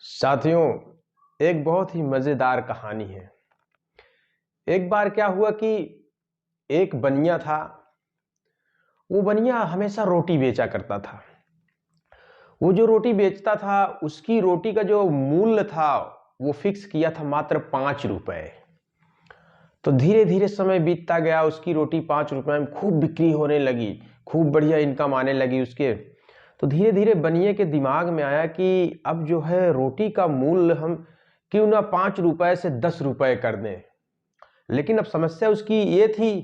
साथियों, एक बहुत ही मजेदार कहानी है। एक बार क्या हुआ कि एक बनिया था। वो बनिया हमेशा रोटी बेचा करता था। वो जो रोटी बेचता था उसकी रोटी का जो मूल्य था वो फिक्स किया था मात्र 5 रुपए। तो धीरे धीरे समय बीतता गया, उसकी रोटी 5 रुपए में खूब बिक्री होने लगी, खूब बढ़िया इनकम आने लगी उसके। तो धीरे धीरे बनिए के दिमाग में आया कि अब जो है रोटी का मूल्य हम क्यों ना 5 रुपए से 10 रुपए कर दें। लेकिन अब समस्या उसकी ये थी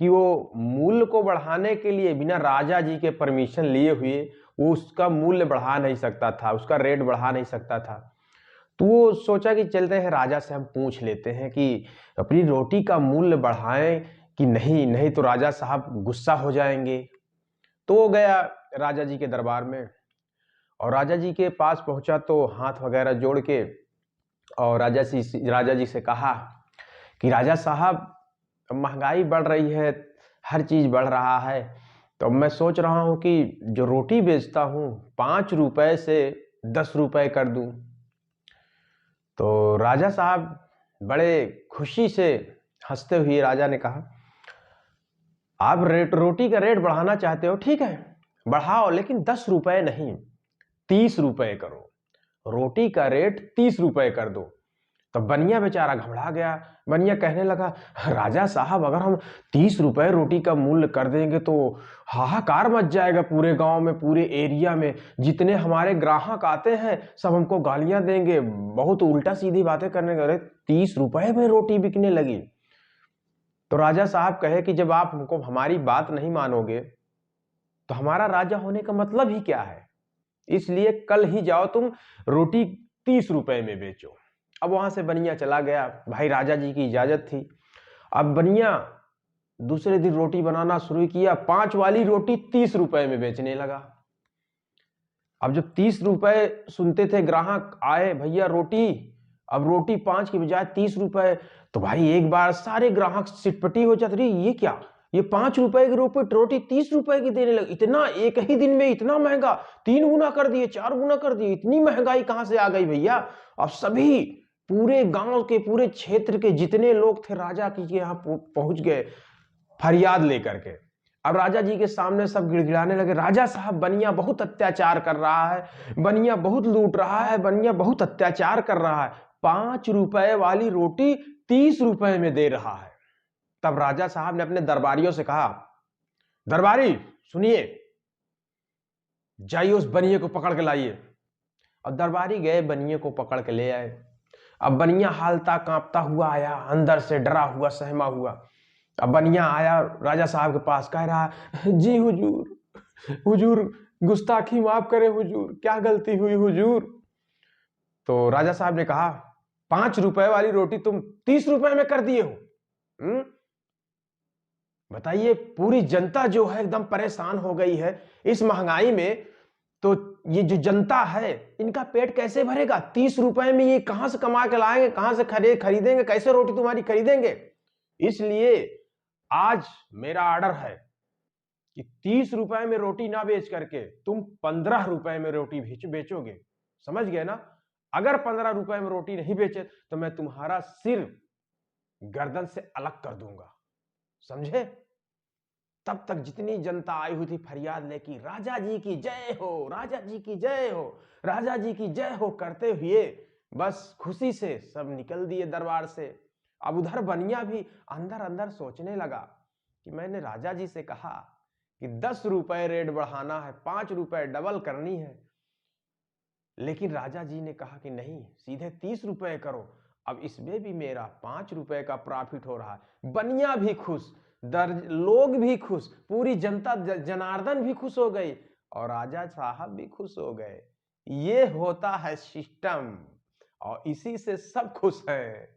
कि वो मूल्य को बढ़ाने के लिए बिना राजा जी के परमिशन लिए हुए वो उसका मूल्य बढ़ा नहीं सकता था, उसका रेट बढ़ा नहीं सकता था। तो वो सोचा कि चलते हैं राजा से हम पूछ लेते हैं कि अपनी रोटी का मूल्य बढ़ाएं कि नहीं, नहीं तो राजा साहब गुस्सा हो जाएंगे। तो वो गया राजा जी के दरबार में और राजा जी के पास पहुंचा तो हाथ वगैरह जोड़ के और राजा जी से कहा कि राजा साहब, महंगाई बढ़ रही है, हर चीज बढ़ रहा है, तो मैं सोच रहा हूं कि जो रोटी बेचता हूं 5 रुपए से 10 रुपए कर दूं। तो राजा साहब बड़े खुशी से हंसते हुए राजा ने कहा, आप रोटी का रेट बढ़ाना चाहते हो, ठीक है बढ़ाओ, लेकिन 10 रुपए नहीं, 30 रुपए करो। रोटी का रेट 30 रुपए कर दो। तो बनिया बेचारा घबरा गया। बनिया कहने लगा, राजा साहब अगर हम 30 रुपए रोटी का मूल्य कर देंगे तो हाहाकार मच जाएगा पूरे गांव में, पूरे एरिया में। जितने हमारे ग्राहक आते हैं सब हमको गालियां देंगे, बहुत उल्टा सीधी बातें करने लगे। 30 रुपए में रोटी बिकने लगी। तो राजा साहब कहे कि जब आप हमको हमारी बात नहीं मानोगे तो हमारा राजा होने का मतलब ही क्या है। इसलिए कल ही जाओ तुम, रोटी 30 रुपए में बेचो। अब वहां से बनिया चला गया, भाई राजा जी की इजाजत थी। अब बनिया दूसरे दिन रोटी बनाना शुरू किया, 5 वाली रोटी 30 रुपए में बेचने लगा। अब जब 30 रुपए सुनते थे ग्राहक आए, भैया रोटी, अब रोटी 5 की बजाय 30 रुपए। तो भाई एक बार सारे ग्राहक सिटपटी हो जाते, रही ये क्या, ये 5 रुपए की रोटी 30 रुपए की देने लगे, इतना एक ही दिन में इतना महंगा, 3 गुना कर दिए, 4 गुना कर दिए, इतनी महंगाई कहां से आ गई भैया। अब सभी पूरे गांव के, पूरे क्षेत्र के जितने लोग थे राजा की यहाँ पहुंच गए फरियाद लेकर के। अब राजा जी के सामने सब गिड़गिड़ाने लगे, राजा साहब बनिया बहुत अत्याचार कर रहा है, बनिया बहुत लूट रहा है, बनिया बहुत अत्याचार कर रहा है, 5 रुपए वाली रोटी 30 रुपए में दे रहा है। तब राजा साहब ने अपने दरबारियों से कहा, दरबारी सुनिए, जाइए उस बनिए को पकड़ के लाइए। और दरबारी गए, बनिए को पकड़ के ले आए। अब बनिया हालता कांपता हुआ आया, अंदर से डरा हुआ सहमा हुआ। अब बनिया आया राजा साहब के पास, कह रहा है, जी हुजूर, हुजूर गुस्ताखी माफ करे हुजूर, क्या गलती हुई हुजूर। तो राजा साहब ने कहा, 5 रुपए वाली रोटी तुम 30 रुपए में कर दिए हो। बताइए, पूरी जनता जो है एकदम परेशान हो गई है इस महंगाई में। तो ये जो जनता है इनका पेट कैसे भरेगा? 30 रुपए में ये कहां से कमा के लाएंगे, कहां से खरीदेंगे, कैसे रोटी तुम्हारी खरीदेंगे? इसलिए आज मेरा ऑर्डर है कि 30 रुपए में रोटी ना बेच करके तुम 15 रुपए में रोटी बेचोगे। समझ गए ना? अगर 15 रुपए में रोटी नहीं बेचे तो मैं तुम्हारा सिर गर्दन से अलग कर दूंगा, समझे? तब तक जितनी जनता आई हुई थी फरियाद लेके, राजा जी की जय हो, राजा जी की जय हो, राजा जी की जय हो करते हुए बस खुशी से सब निकल दिए दरबार से। अब उधर बनिया भी अंदर अंदर सोचने लगा कि मैंने राजा जी से कहा कि 10 रुपए रेट बढ़ाना है, 5 रुपए डबल करनी है, लेकिन राजा जी ने कहा कि नहीं, सीधे 30 रुपए करो। अब इसमें भी मेरा 5 रुपए का प्रॉफिट हो रहा है। बनिया भी खुश, लोग भी खुश, पूरी जनता, जनार्दन भी खुश हो गई और राजा साहब भी खुश हो गए। ये होता है सिस्टम और इसी से सब खुश हैं।